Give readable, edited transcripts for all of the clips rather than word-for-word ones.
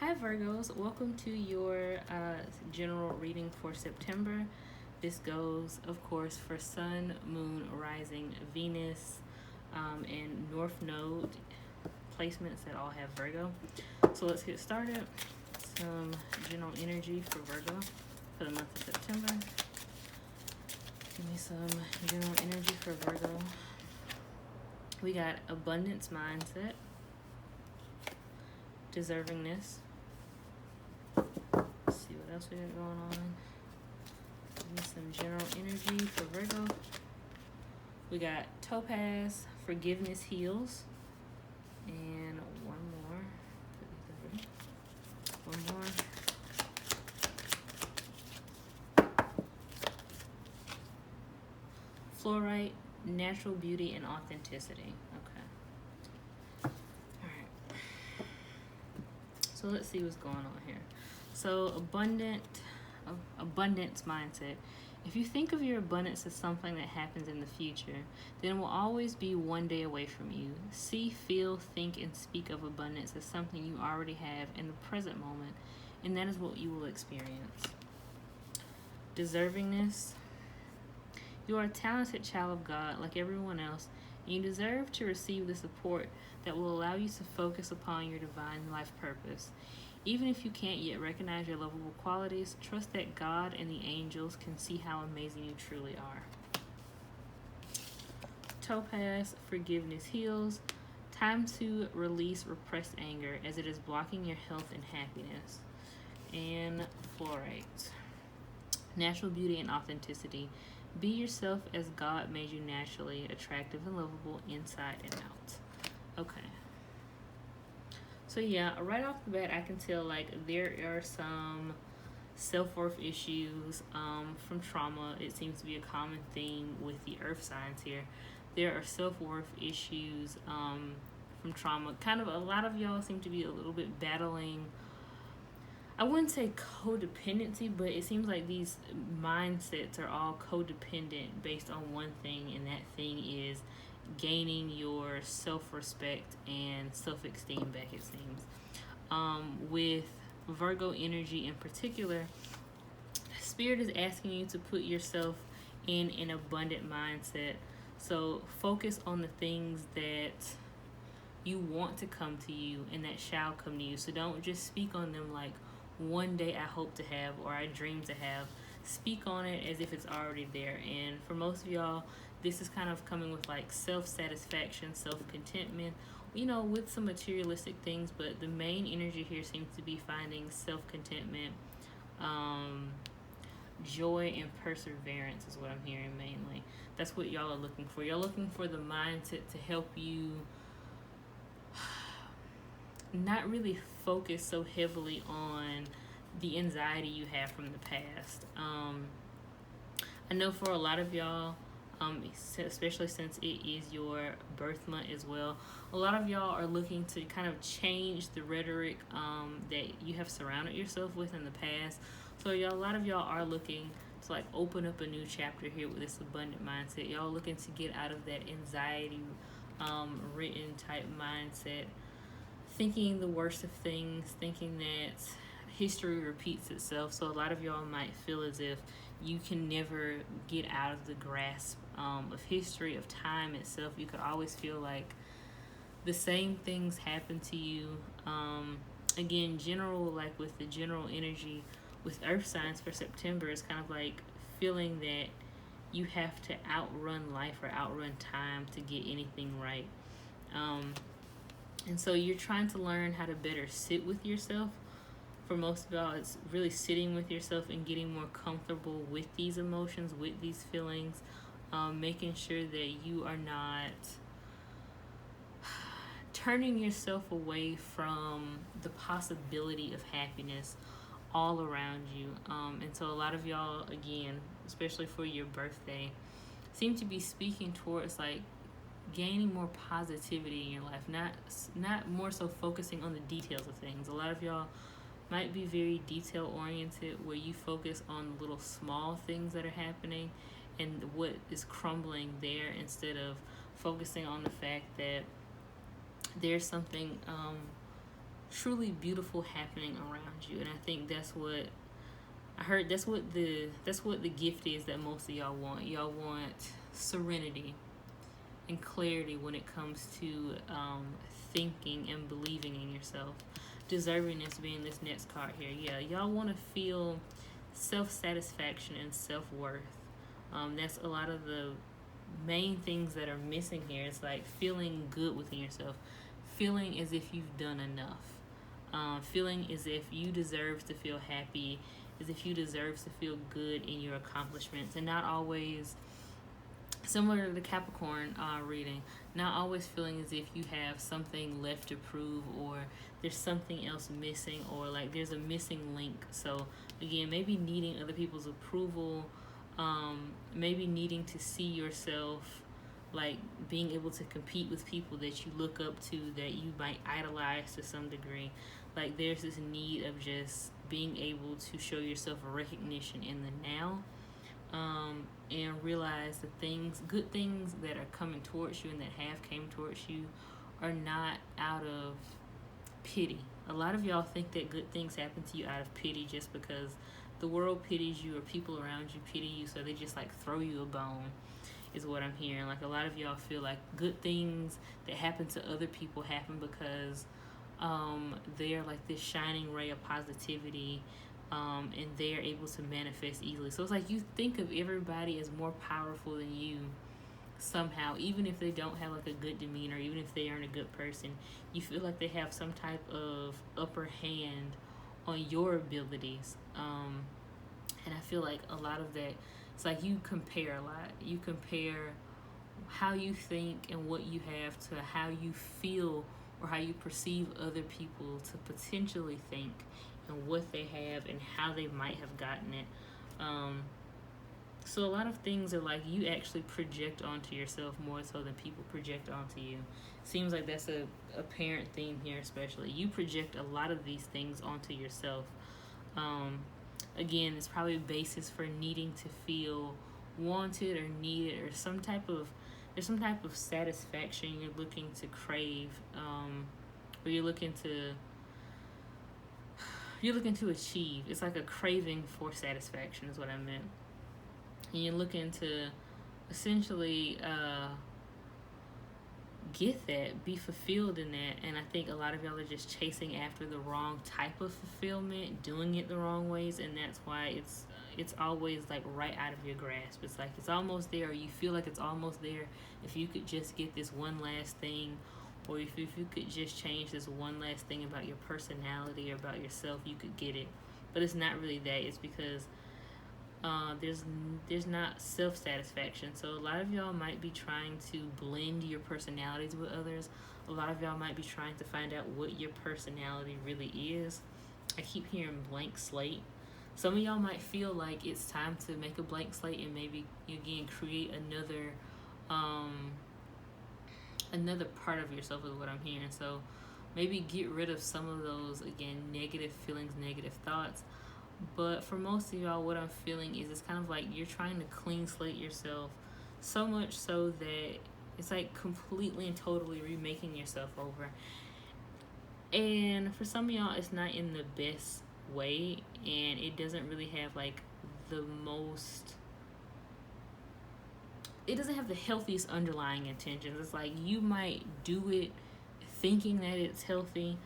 Hi Virgos, welcome to your general reading for September. This goes, of course, for Sun, Moon, Rising, Venus, and North Node placements that all have Virgo. So let's get started. Some general energy for Virgo for the month of September. Give me some general energy for Virgo. We got abundance mindset, deservingness. Let's see what else we got going on. Give me some general energy for Virgo. We got topaz, forgiveness heals, and one more. One more. Fluorite, natural beauty and authenticity. Okay. Alright. So let's see what's going on here. So abundance mindset. If you think of your abundance as something that happens in the future, then it will always be one day away from you. See, feel, think, and speak of abundance as something you already have in the present moment, and that is what you will experience. Deservingness. You are a talented child of God like everyone else, and you deserve to receive the support that will allow you to focus upon your divine life purpose. Even if you can't yet recognize your lovable qualities, trust that God and the angels can see how amazing you truly are. Topaz, forgiveness heals. Time to release repressed anger as it is blocking your health and happiness. And fluorite, natural beauty and authenticity. Be yourself as God made you naturally, attractive and lovable inside and out. Okay. So yeah, right off the bat, I can tell like there are some self-worth issues from trauma. It seems to be a common theme with the earth signs here. There are self-worth issues from trauma. Kind of a lot of y'all seem to be a little bit battling, I wouldn't say codependency, but it seems like these mindsets are all codependent based on one thing, and that thing is gaining your self-respect and self-esteem back, it seems. With Virgo energy in particular, Spirit is asking you to put yourself in an abundant mindset. So focus on the things that you want to come to you and that shall come to you. So don't just speak on them like, one day I hope to have or I dream to have. Speak on it as if it's already there. And for most of y'all, this is kind of coming with like self-satisfaction, self-contentment, with some materialistic things, but the main energy here seems to be finding self-contentment, joy and perseverance is what I'm hearing mainly. That's what y'all are looking for. You're looking for the mindset to help you not really focus so heavily on the anxiety you have from the past. I know for a lot of y'all, especially since it is your birth month as well, a lot of y'all are looking to kind of change the rhetoric that you have surrounded yourself with in the past. So a lot of y'all are looking to like open up a new chapter here with this abundant mindset. Y'all looking to get out of that anxiety written type mindset, thinking the worst of things, thinking that history repeats itself. So a lot of y'all might feel as if you can never get out of the grasp of history, of time itself. You could always feel like the same things happen to you. Again, like with the general energy with earth signs for September, it's kind of like feeling that you have to outrun life or outrun time to get anything right. And so you're trying to learn how to better sit with yourself. For most of y'all, it's really sitting with yourself and getting more comfortable with these emotions, with these feelings, making sure that you are not turning yourself away from the possibility of happiness all around you. And so a lot of y'all, again, especially for your birthday, seem to be speaking towards like gaining more positivity in your life, not more so focusing on the details of things. A lot of y'all might be very detail oriented, where you focus on little small things that are happening and what is crumbling there, instead of focusing on the fact that there's something truly beautiful happening around you. And I think that's what I heard. That's what the gift is that most of y'all want. Y'all want serenity and clarity when it comes to thinking and believing in yourself. Deservingness being this next card here. Yeah, y'all want to feel self satisfaction and self worth. That's a lot of the main things that are missing here. It's like feeling good within yourself, feeling as if you've done enough, feeling as if you deserve to feel happy, as if you deserve to feel good in your accomplishments, and not always, similar to the Capricorn reading, not always feeling as if you have something left to prove, or there's something else missing, or like there's a missing link. So again, maybe needing other people's approval, maybe needing to see yourself like being able to compete with people that you look up to, that you might idolize to some degree. Like there's this need of just being able to show yourself a recognition in the now, and realize the good things that are coming towards you and that have came towards you are not out of pity. A lot of y'all think that good things happen to you out of pity, just because the world pities you or people around you pity you, so they just like throw you a bone, is what I'm hearing. Like a lot of y'all feel like good things that happen to other people happen because they're like this shining ray of positivity, and they're able to manifest easily. So it's like you think of everybody as more powerful than you somehow, even if they don't have like a good demeanor, even if they aren't a good person. You feel like they have some type of upper hand on your abilities, and I feel like a lot of that, it's like you compare a lot. You compare how you think and what you have to how you feel or how you perceive other people to potentially think, and what they have and how they might have gotten it. So a lot of things are like you actually project onto yourself more so than people project onto you. Seems like that's a apparent theme here, especially. You project a lot of these things onto yourself. Again, it's probably a basis for needing to feel wanted or needed, or there's some type of satisfaction you're looking to crave, or you're looking to achieve. It's like a craving for satisfaction is what I meant. And you're looking to essentially get that, be fulfilled in that. And I think a lot of y'all are just chasing after the wrong type of fulfillment, doing it the wrong ways, and that's why it's always like right out of your grasp. It's like it's almost there, or you feel like it's almost there. If you could just get this one last thing, or if you could just change this one last thing about your personality or about yourself, you could get it. But it's not really that. It's because there's not self-satisfaction. So a lot of y'all might be trying to blend your personalities with others. A lot of y'all might be trying to find out what your personality really is. I keep hearing blank slate. Some of y'all might feel like it's time to make a blank slate and maybe again create another part of yourself, is what I'm hearing. So maybe get rid of some of those, again, negative feelings, negative thoughts. But for most of y'all, what I'm feeling is it's kind of like you're trying to clean slate yourself, so much so that it's like completely and totally remaking yourself over. And for some of y'all, it's not in the best way, and it doesn't really have like it doesn't have the healthiest underlying intentions. It's like you might do it thinking that it's healthy,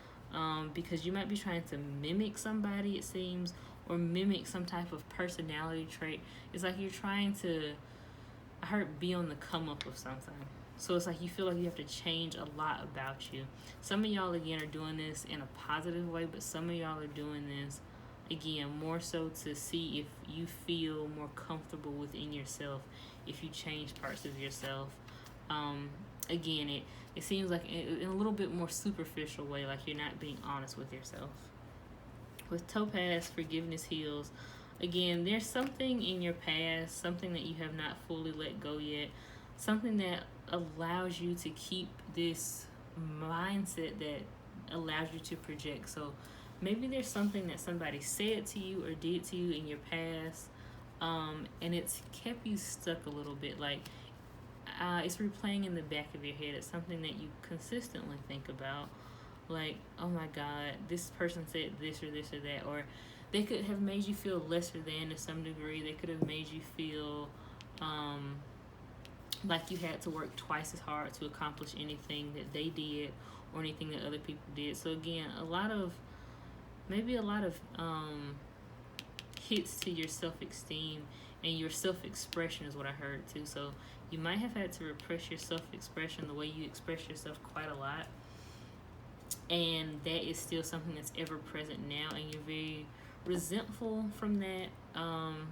because you might be trying to mimic somebody, it seems, or mimic some type of personality trait. It's like you're trying to, I heard, be on the come up of something. So it's like you feel like you have to change a lot about you. Some of y'all, again, are doing this in a positive way, but some of y'all are doing this, again, more so to see if you feel more comfortable within yourself, if you change parts of yourself. Again, it seems like in a little bit more superficial way, like you're not being honest with yourself. With Topaz, forgiveness heals. Again, there's something in your past, something that you have not fully let go yet, something that allows you to keep this mindset that allows you to project. So maybe there's something that somebody said to you or did to you in your past, and it's kept you stuck a little bit. Like it's replaying in the back of your head. It's something that you consistently think about. like, oh my God, this person said this or this or that, or they could have made you feel lesser than to some degree. They could have made you feel like you had to work twice as hard to accomplish anything that they did or anything that other people did. So again, maybe a lot of hits to your self-esteem and your self-expression is what I heard too. So you might have had to repress your self-expression, the way you express yourself, quite a lot, and that is still something that's ever present now, and you're very resentful from that, and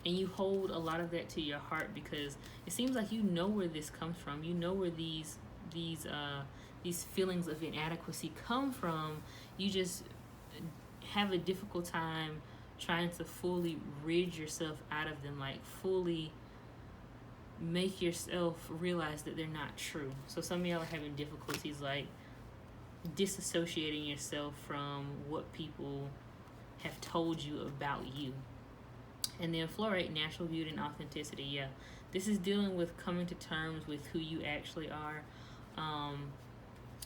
you hold a lot of that to your heart because it seems like you know where this comes from. You know where these feelings of inadequacy come from. You just have a difficult time trying to fully rid yourself out of them, like fully make yourself realize that they're not true. So some of y'all are having difficulties like disassociating yourself from what people have told you about you. And then fluorite, natural beauty and authenticity. Yeah, this is dealing with coming to terms with who you actually are.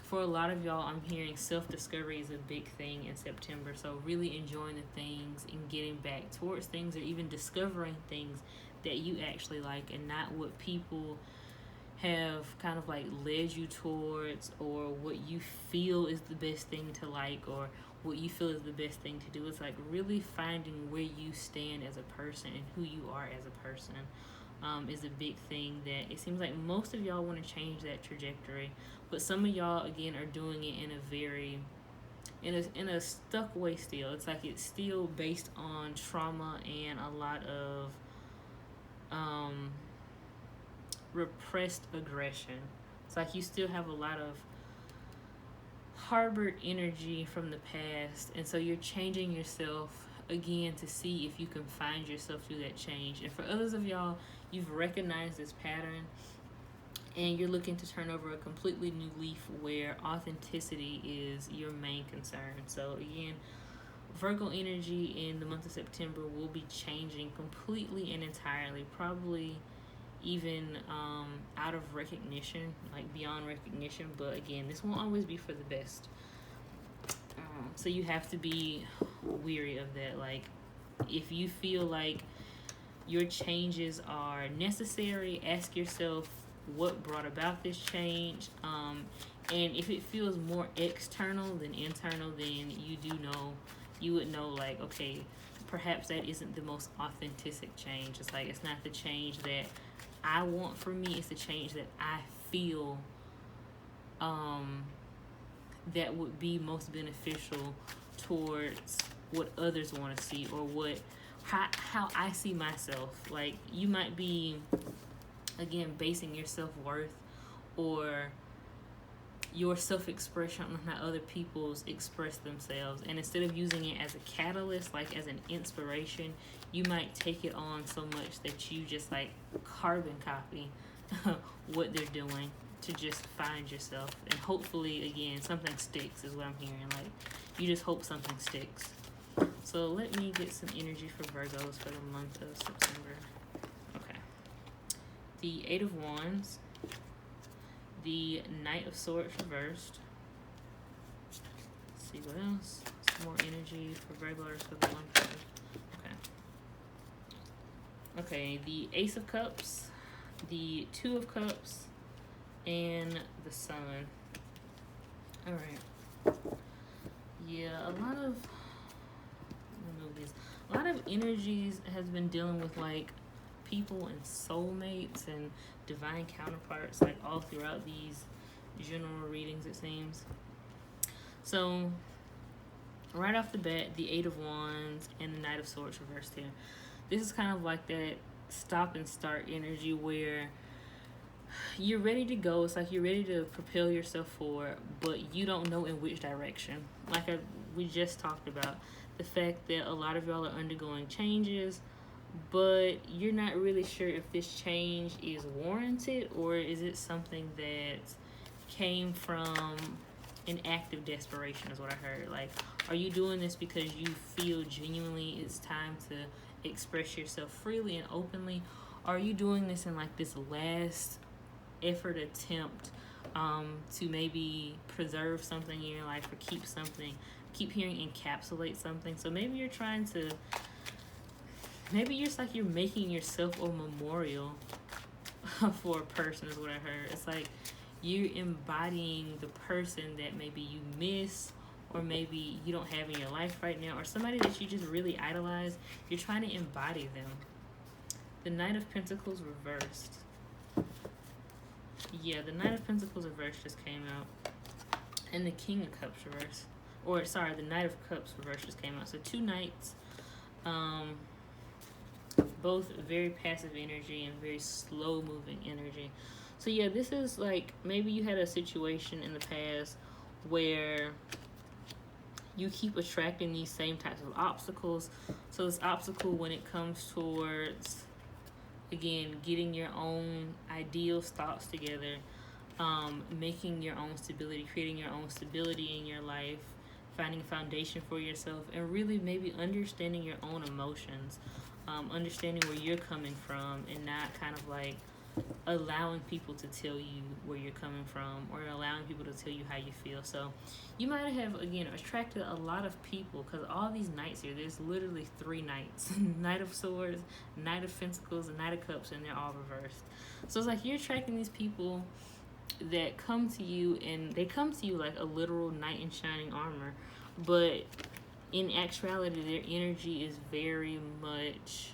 For a lot of y'all, I'm hearing self-discovery is a big thing in September. So really enjoying the things and getting back towards things, or even discovering things that you actually like and not what people have kind of like led you towards, or what you feel is the best thing to like, or what you feel is the best thing to do. It's like really finding where you stand as a person and who you are as a person is a big thing that it seems like most of y'all want to change that trajectory, but some of y'all again are doing it in a very in a stuck way still. It's like it's still based on trauma and a lot of repressed aggression. It's like you still have a lot of harbored energy from the past, and so you're changing yourself again to see if you can find yourself through that change. And for others of y'all, you've recognized this pattern and you're looking to turn over a completely new leaf where authenticity is your main concern. So again, Virgo energy in the month of September will be changing completely and entirely, probably even out of recognition, like beyond recognition. But again, this won't always be for the best. So you have to be weary of that. Like, if you feel like your changes are necessary, ask yourself what brought about this change. And if it feels more external than internal, then you would know like, okay, perhaps that isn't the most authentic change. It's like, it's not the change that I want for me, it's the change that I feel that would be most beneficial towards what others want to see, or how I see myself. Like, you might be again basing your self-worth or your self-expression on how other people's express themselves, and instead of using it as a catalyst, like as an inspiration, you might take it on so much that you just like carbon copy what they're doing to just find yourself. And hopefully again something sticks is what I'm hearing. Like, you just hope something sticks. So let me get some energy for Virgos for the month of September. Okay, the Eight of Wands, the Knight of Swords reversed. Let's see what else. Some more energy for Virgos for the month of, okay, the Ace of Cups, the Two of Cups, and the Sun. All right. Yeah, a lot of energies has been dealing with like people and soulmates and divine counterparts, like all throughout these general readings, it seems. So right off the bat, the Eight of Wands and the Knight of Swords reversed here. This is kind of like that stop and start energy where you're ready to go. It's like you're ready to propel yourself forward, but you don't know in which direction. Like we just talked about, the fact that a lot of y'all are undergoing changes, but you're not really sure if this change is warranted, or is it something that came from an act of desperation is what I heard. Like, are you doing this because you feel genuinely it's time to express yourself freely and openly? Or are you doing this in like this last effort attempt to maybe preserve something in your life or keep something. Keep hearing encapsulate something. So maybe you're trying to, maybe it's like you're making yourself a memorial for a person, is what I heard. It's like you're embodying the person that maybe you miss, or maybe you don't have in your life right now, or somebody that you just really idolize. You're trying to embody them. The Knight of Pentacles reversed. Yeah, the Knight of Pentacles reversed just came out. And the King of Cups reversed. Or, sorry, the Knight of Cups reversed just came out. So 2 knights. Both very passive energy and very slow moving energy. So yeah, this is like, maybe you had a situation in the past where you keep attracting these same types of obstacles. So this obstacle when it comes towards, again, getting your own ideals, thoughts together, making your own stability, creating your own stability in your life, finding a foundation for yourself, and really maybe understanding your own emotions, understanding where you're coming from, and not kind of like allowing people to tell you where you're coming from, or allowing people to tell you how you feel. So you might have, again, attracted a lot of people, because all these knights here, there's literally 3 knights. Knight of Swords, Knight of Pentacles, and Knight of Cups, and they're all reversed. So it's like you're attracting these people that come to you, and they come to you like a literal knight in shining armor, but in actuality their energy is very much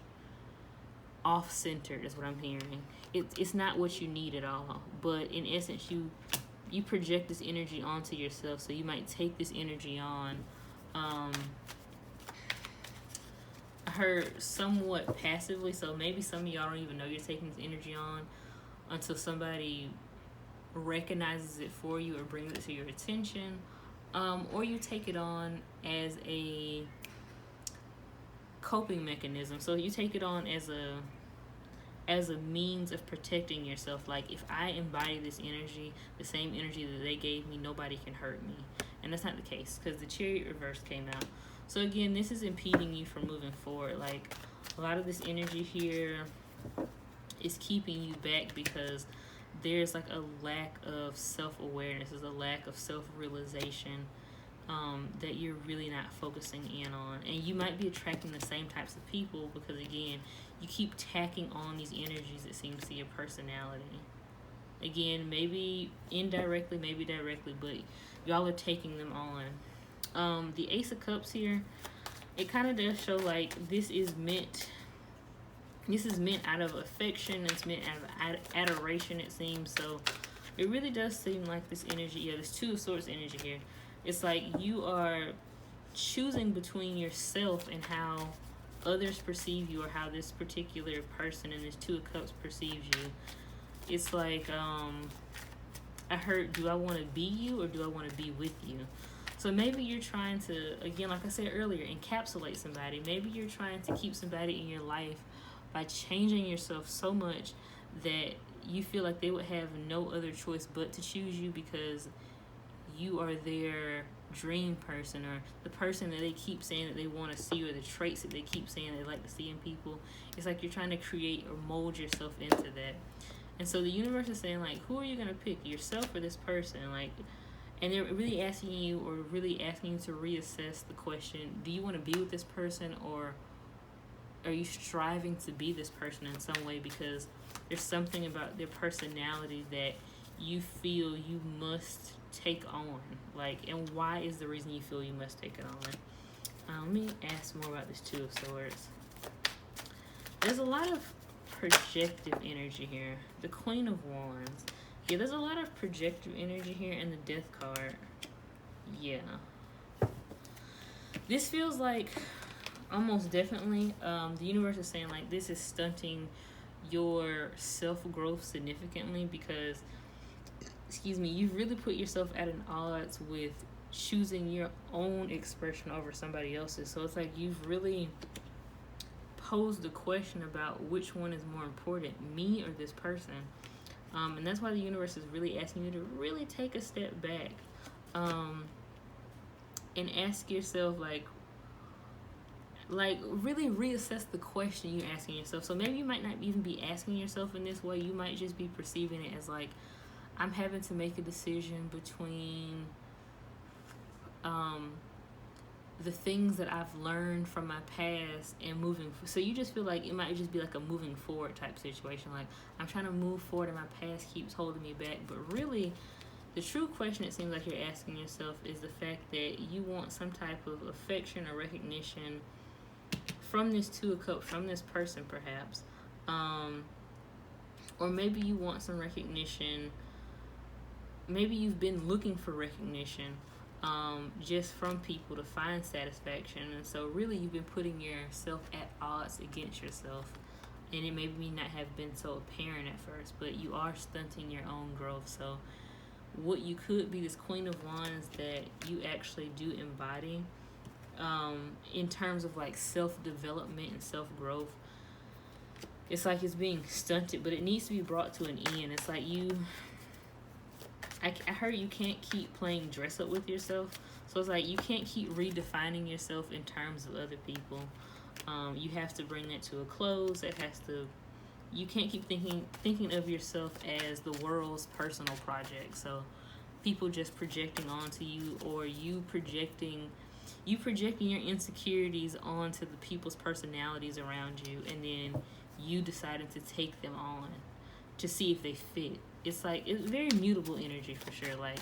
off-centered, is what I'm hearing. It's not what you need at all, but in essence you project this energy onto yourself. So you might take this energy on, I heard somewhat passively, so maybe some of y'all don't even know you're taking this energy on until somebody recognizes it for you or brings it to your attention, or you take it on as a coping mechanism. So you take it on as a means of protecting yourself. Like, if I embody this energy, the same energy that they gave me, nobody can hurt me. And that's not the case, because the Chariot reverse came out. So again, this is impeding you from moving forward. Like, a lot of this energy here is keeping you back because there's like a lack of self-awareness, there's a lack of self-realization, that you're really not focusing in on. And you might be attracting the same types of people because, again, you keep tacking on these energies, it seems, to your personality. Again, maybe indirectly, maybe directly, but y'all are taking them on. The Ace of Cups here, it kind of does show like this is meant out of affection, it's meant out of adoration, it seems. So it really does seem like this energy, yeah, there's 2 of Swords energy here. It's like you are choosing between yourself and how others perceive you, or how this particular person in this 2 of Cups perceives you. It's like, I heard, do I want to be you or do I want to be with you? So maybe you're trying to, again, like I said earlier, encapsulate somebody. Maybe you're trying to keep somebody in your life by changing yourself so much that you feel like they would have no other choice but to choose you, because you are their dream person, or the person that they keep saying that they want to see, or the traits that they keep saying they like to see in people. It's like you're trying to create or mold yourself into that. And so the universe is saying, like, who are you going to pick, yourself or this person? Like, and they're really asking you, or really asking you to reassess the question, do you want to be with this person, or are you striving to be this person in some way? Because there's something about their personality that you feel you must take on. Like, and why is the reason you feel you must take it on? Let me ask more about this 2 of Swords. There's a lot of projective energy here. The Queen of Wands. Yeah, there's a lot of projective energy here, and the Death card. Yeah. This feels like almost definitely the universe is saying like this is stunting your self-growth significantly, because, excuse me, you've really put yourself at an odds with choosing your own expression over somebody else's. So it's like you've really posed the question about which one is more important, me or this person. And that's why the universe is really asking you to really take a step back, and ask yourself, like really reassess the question you're asking yourself. So maybe you might not even be asking yourself in this way. You might just be perceiving it as like I'm having to make a decision between the things that I've learned from my past and moving. So you just feel like it might just be like a moving forward type situation. Like, I'm trying to move forward and my past keeps holding me back. But really, the true question it seems like you're asking yourself is the fact that you want some type of affection or recognition from this Two of Cups, from this person perhaps. Or maybe you want some recognition. Maybe you've been looking for recognition just from people to find satisfaction. And so really you've been putting yourself at odds against yourself. And it may not have been so apparent at first, but you are stunting your own growth. So what you could be, this Queen of Wands that you actually do embody in terms of like self-development and self-growth. It's like it's being stunted, but it needs to be brought to an end. It's like I heard you can't keep playing dress up with yourself. So it's like you can't keep redefining yourself in terms of other people. You have to bring that to a close. You can't keep thinking of yourself as the world's personal project. So people just projecting onto you, or you projecting your insecurities onto the people's personalities around you, and then you decided to take them on to see if they fit. It's very mutable energy for sure. Like,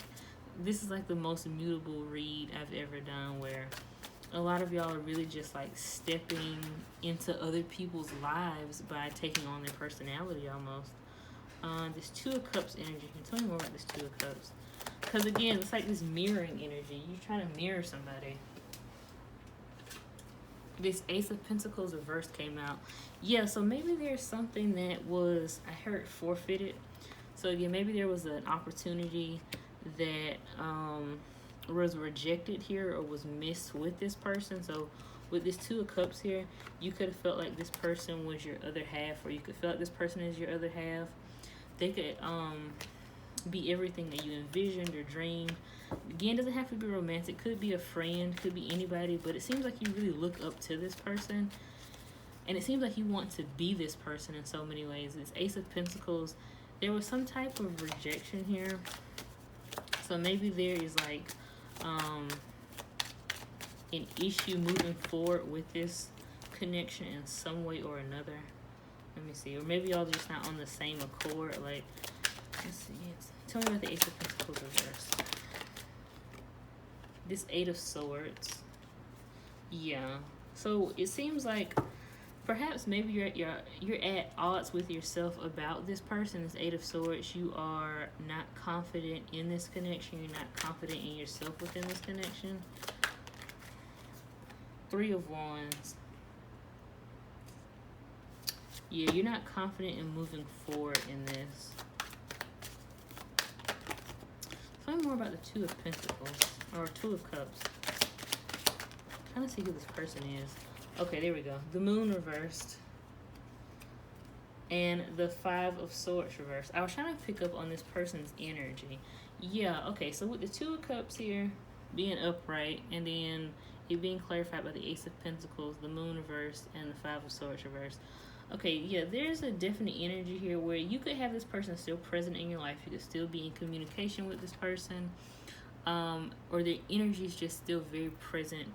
this is like the most mutable read I've ever done, where a lot of y'all are really just like stepping into other people's lives by taking on their personality almost. This Two of Cups energy. Can you tell me more about this Two of Cups? Because again, it's like this mirroring energy. You're trying to mirror somebody. This Ace of Pentacles reverse came out. Yeah, so maybe there's something that was, I heard, forfeited. So again, maybe there was an opportunity that was rejected here or was missed with this person. So with this Two of Cups here, you could have felt like this person was your other half, or you could feel like this person is your other half. They could be everything that you envisioned or dreamed. Again, doesn't have to be romantic. Could be a friend, could be anybody, but it seems like you really look up to this person. And it seems like you want to be this person in so many ways. This Ace of Pentacles, there was some type of rejection here. So maybe there is like an issue moving forward with this connection in some way or another. Let me see. Or maybe y'all just not on the same accord. Like, let's see. Tell me about the Ace of Pentacles reverse. This Eight of Swords. Yeah. So it seems like perhaps maybe you're at odds with yourself about this person. This Eight of Swords. You are not confident in this connection. You're not confident in yourself within this connection. Three of Wands. Yeah, you're not confident in moving forward in this. Tell me more about the Two of Pentacles, or Two of Cups. I'm trying to see who this person is. Okay, there we go. The Moon reversed. And the Five of Swords reversed. I was trying to pick up on this person's energy. Yeah, okay, so with the Two of Cups here being upright, and then it being clarified by the Ace of Pentacles, the Moon reversed, and the Five of Swords reversed. Okay, yeah, there's a definite energy here where you could have this person still present in your life. You could still be in communication with this person. Or their energy is just still very present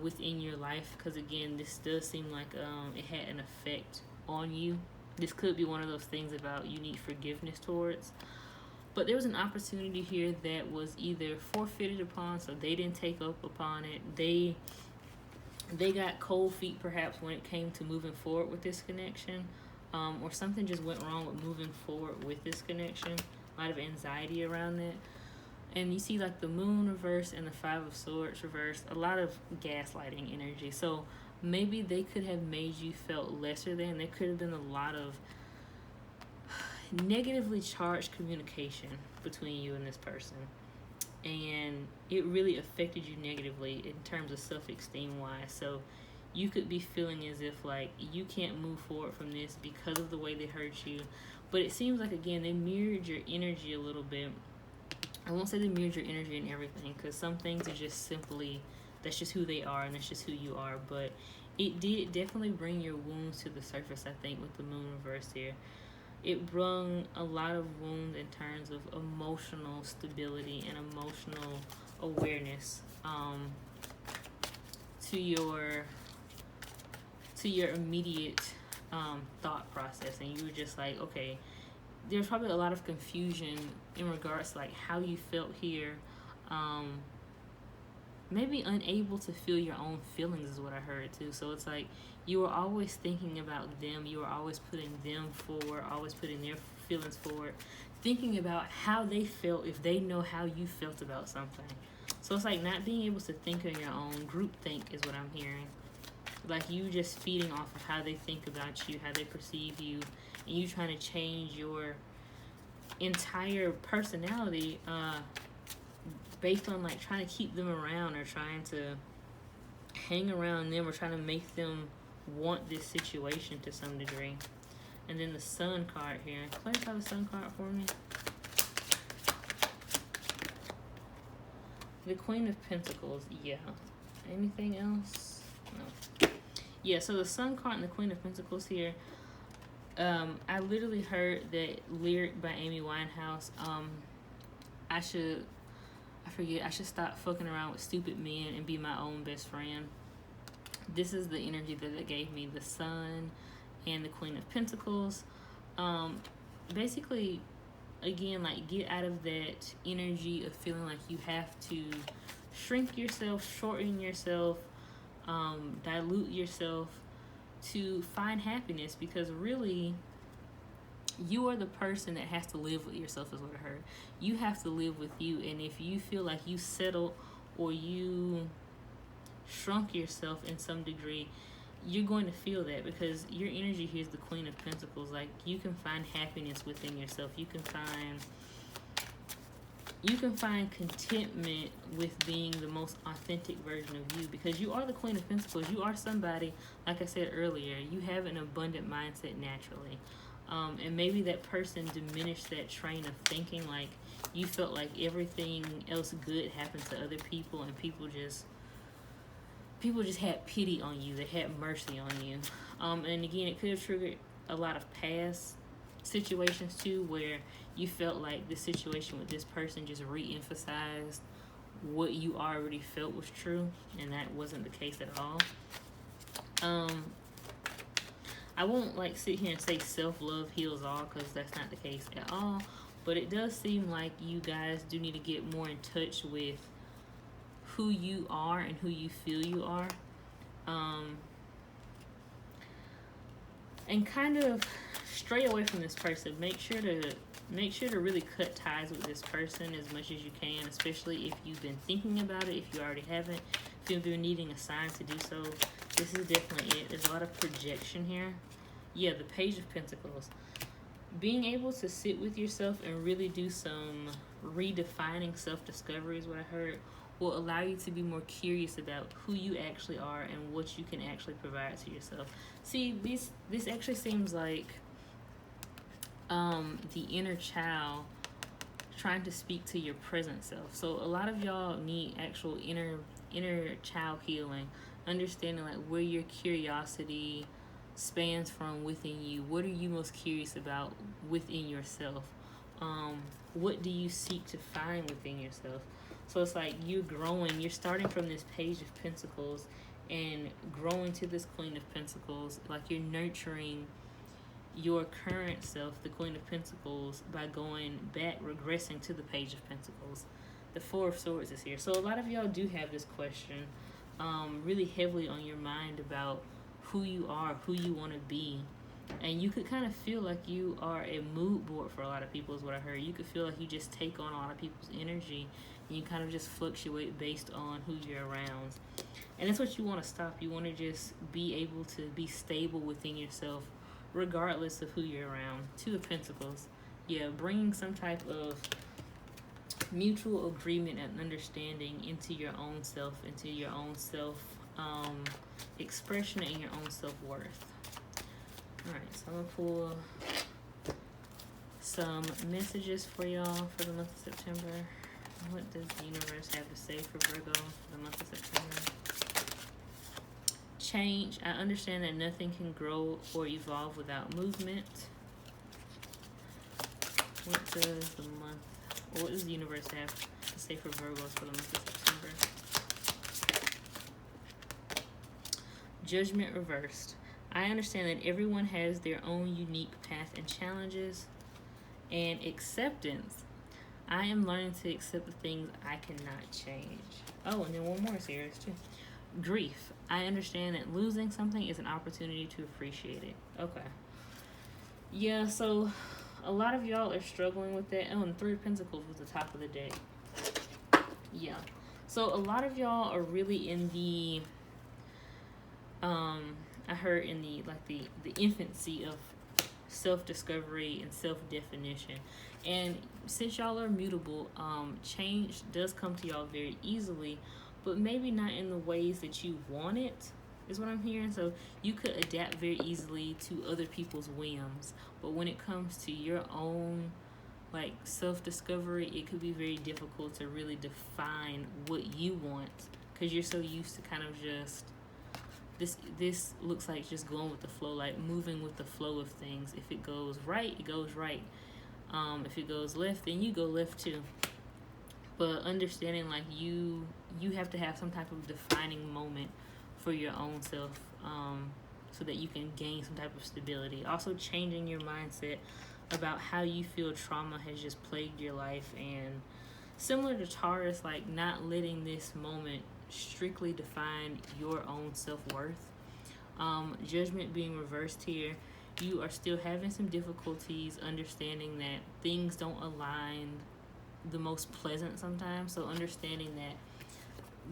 within your life. Because, again, this does seem like it had an effect on you. This could be one of those things about you need forgiveness towards. But there was an opportunity here that was either forfeited upon, so they didn't take up upon it. They got cold feet perhaps when it came to moving forward with this connection, or something just went wrong with moving forward with this connection. A lot of anxiety around that. And you see like the Moon reverse and the Five of Swords reverse, a lot of gaslighting energy. So maybe they could have made you feel lesser than. There could have been a lot of negatively charged communication between you and this person. And it really affected you negatively in terms of self-esteem wise. So you could be feeling as if like you can't move forward from this because of the way they hurt you. But it seems like, again, they mirrored your energy a little bit. I won't say they mirrored your energy and everything, because some things are just simply, that's just who they are and that's just who you are. But it did definitely bring your wounds to the surface, I think, with the Moon reverse here. it brung a lot of wounds in terms of emotional stability and emotional awareness, to your immediate thought process, and you were just like, okay, there's probably a lot of confusion in regards to like how you felt here. Maybe unable to feel your own feelings is what I heard too. So it's like you were always thinking about them, you were always putting them forward, always putting their feelings forward, thinking about how they felt if they know how you felt about something. So it's like not being able to think on your own. Group think is what I'm hearing. Like you just feeding off of how they think about you, how they perceive you, and you trying to change your entire personality based on like trying to keep them around, or trying to hang around them, or trying to make them want this situation to some degree. And then the Sun card here. Clarify the Sun card for me. The Queen of Pentacles. Yeah. Anything else? No. Yeah, so the Sun card and the Queen of Pentacles here. I literally heard that lyric by Amy Winehouse. I should stop fucking around with stupid men and be my own best friend. This is the energy that it gave me. The Sun and the Queen of Pentacles. Basically, again, like get out of that energy of feeling like you have to shrink yourself, shorten yourself, dilute yourself to find happiness, because really you are the person that has to live with yourself is what I heard. You have to live with you, and if you feel like you settled or you shrunk yourself in some degree, you're going to feel that, because your energy here is the Queen of Pentacles. Like you can find happiness within yourself. You can find contentment with being the most authentic version of you, because you are the Queen of Pentacles. You are somebody, like I said earlier, you have an abundant mindset naturally. And maybe that person diminished that train of thinking, like you felt like everything else good happened to other people, and people just had pity on you. They had mercy on you. And again, it could have triggered a lot of past situations too, where you felt like the situation with this person just re-emphasized what you already felt was true, and that wasn't the case at all. I won't like sit here and say self-love heals all, because that's not the case at all, but it does seem like you guys do need to get more in touch with who you are and who you feel you are, and kind of stray away from this person. Make sure to really cut ties with this person as much as you can, especially if you've been thinking about it. If you already haven't, if you've been needing a sign to do so, this is definitely it. There's a lot of projection here. Yeah, the Page of Pentacles. Being able to sit with yourself and really do some redefining self-discovery is what I heard, will allow you to be more curious about who you actually are and what you can actually provide to yourself. See, this actually seems like the inner child trying to speak to your present self. So a lot of y'all need actual inner child healing, understanding like where your curiosity spans from within you. What are you most curious about within yourself? What do you seek to find within yourself? So it's like you're growing. You're starting from this Page of Pentacles and growing to this Queen of Pentacles. Like you're nurturing your current self, the Queen of Pentacles, by going back, regressing to the Page of Pentacles. The Four of Swords is here. So a lot of y'all do have this question really heavily on your mind about who you are, who you want to be. And you could kind of feel like you are a mood board for a lot of people is what I heard. You could feel like you just take on a lot of people's energy, and you kind of just fluctuate based on who you're around. And that's what you want to stop. You want to just be able to be stable within yourself regardless of who you're around. Two of Pentacles. Yeah, bringing some type of mutual agreement and understanding into your own self, into your own self expression and your own self-worth. Alright, so I'm going to pull some messages for y'all for the month of September. What does the universe have to say for Virgo for the month of September? Change. I understand that nothing can grow or evolve without movement. What does the month, or what does the universe have to say for Virgos for the month of September? Judgment reversed. I understand that everyone has their own unique path and challenges. And acceptance. I am learning to accept the things I cannot change. Oh, and then one more series too. Grief. I understand that losing something is an opportunity to appreciate it. Okay. Yeah, so a lot of y'all are struggling with that. Oh, and Three of Pentacles was the top of the deck. Yeah. So a lot of y'all are really in the I heard in the infancy of self-discovery and self-definition. And since y'all are mutable, change does come to y'all very easily, but maybe not in the ways that you want it, is what I'm hearing. So you could adapt very easily to other people's whims, but when it comes to your own like self-discovery, it could be very difficult to really define what you want, because you're so used to kind of just this looks like just going with the flow, like moving with the flow of things. If it goes right, it goes right. If it goes left, then you go left too. But understanding like you have to have some type of defining moment for your own self, so that you can gain some type of stability. Also changing your mindset about how you feel trauma has just plagued your life, and similar to Taurus, like not letting this moment strictly define your own self-worth. Judgment being reversed here. You are still having some difficulties understanding that things don't align the most pleasant sometimes. So understanding that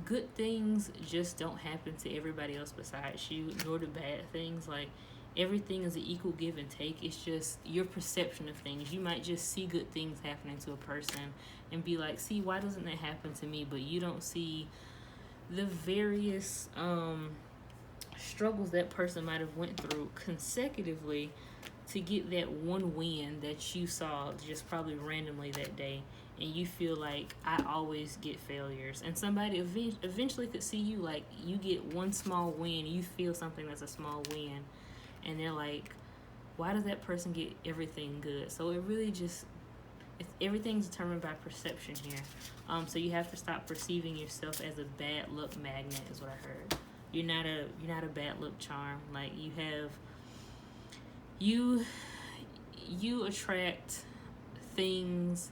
good things just don't happen to everybody else besides you, nor do bad things. Like everything is an equal give and take. It's just your perception of things. You might just see good things happening to a person and be like, see, why doesn't that happen to me? But you don't see the various struggles that person might have went through consecutively to get that one win that you saw just probably randomly that day, and you feel like I always get failures. And somebody eventually could see you like you get one small win, you feel something that's a small win, and they're like, why does that person get everything good? So it really just everything's determined by perception here. So you have to stop perceiving yourself as a bad luck magnet, is what I heard. You're not a bad luck charm. Like you attract things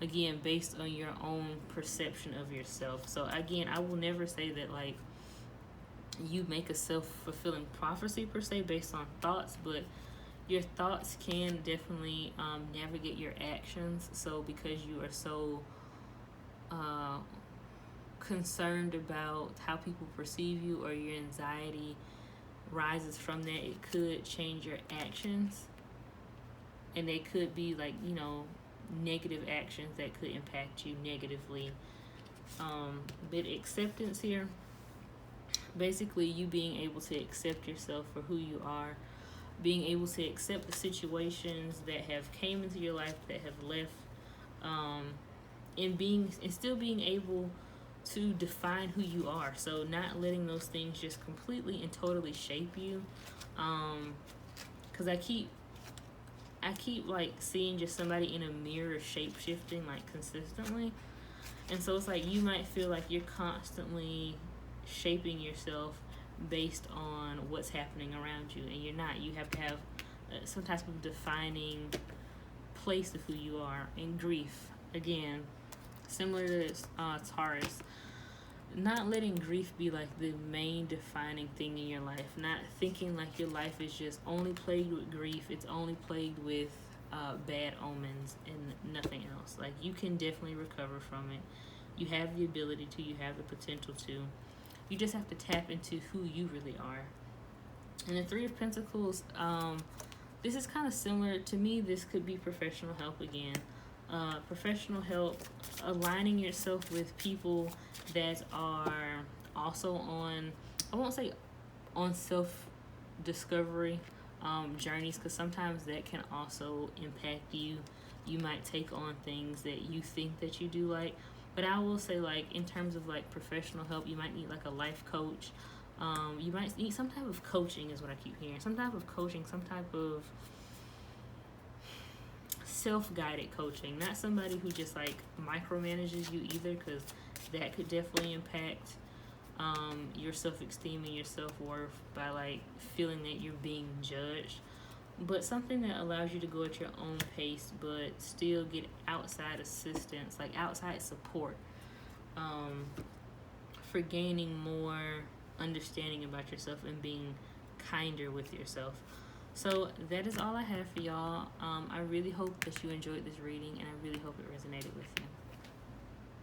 again based on your own perception of yourself. So again, I will never say that like you make a self-fulfilling prophecy per se based on thoughts, but your thoughts can definitely navigate your actions. So because you are so concerned about how people perceive you, or your anxiety rises from that, it could change your actions, and they could be like, you know, negative actions that could impact you negatively. But acceptance here, basically you being able to accept yourself for who you are, being able to accept the situations that have came into your life, that have left, and still being able to define who you are. So not letting those things just completely and totally shape you. Because I keep like seeing just somebody in a mirror shape shifting like consistently, and so it's like you might feel like you're constantly shaping yourself based on what's happening around you, and you're not. You have to have some type of defining place of who you are. And grief, again, similar to Taurus, not letting grief be like the main defining thing in your life. Not thinking like your life is just only plagued with grief. It's only plagued with bad omens and nothing else. Like you can definitely recover from it. You have the ability to. You have the potential to. You just have to tap into who you really are. And the Three of Pentacles, this is kind of similar to me. This could be professional help again. Professional help, aligning yourself with people that are also on, I won't say on self-discovery journeys, because sometimes that can also impact you. You might take on things that you think that you do like. But I will say, like, in terms of, like, professional help, you might need, like, a life coach. You might need some type of coaching is what I keep hearing. Some type of coaching, some type of self-guided coaching, not somebody who just like micromanages you either, because that could definitely impact your self-esteem and your self-worth by like feeling that you're being judged. But something that allows you to go at your own pace but still get outside assistance, like outside support, for gaining more understanding about yourself and being kinder with yourself. So that is all I have for y'all. I really hope that you enjoyed this reading, and I really hope it resonated with you.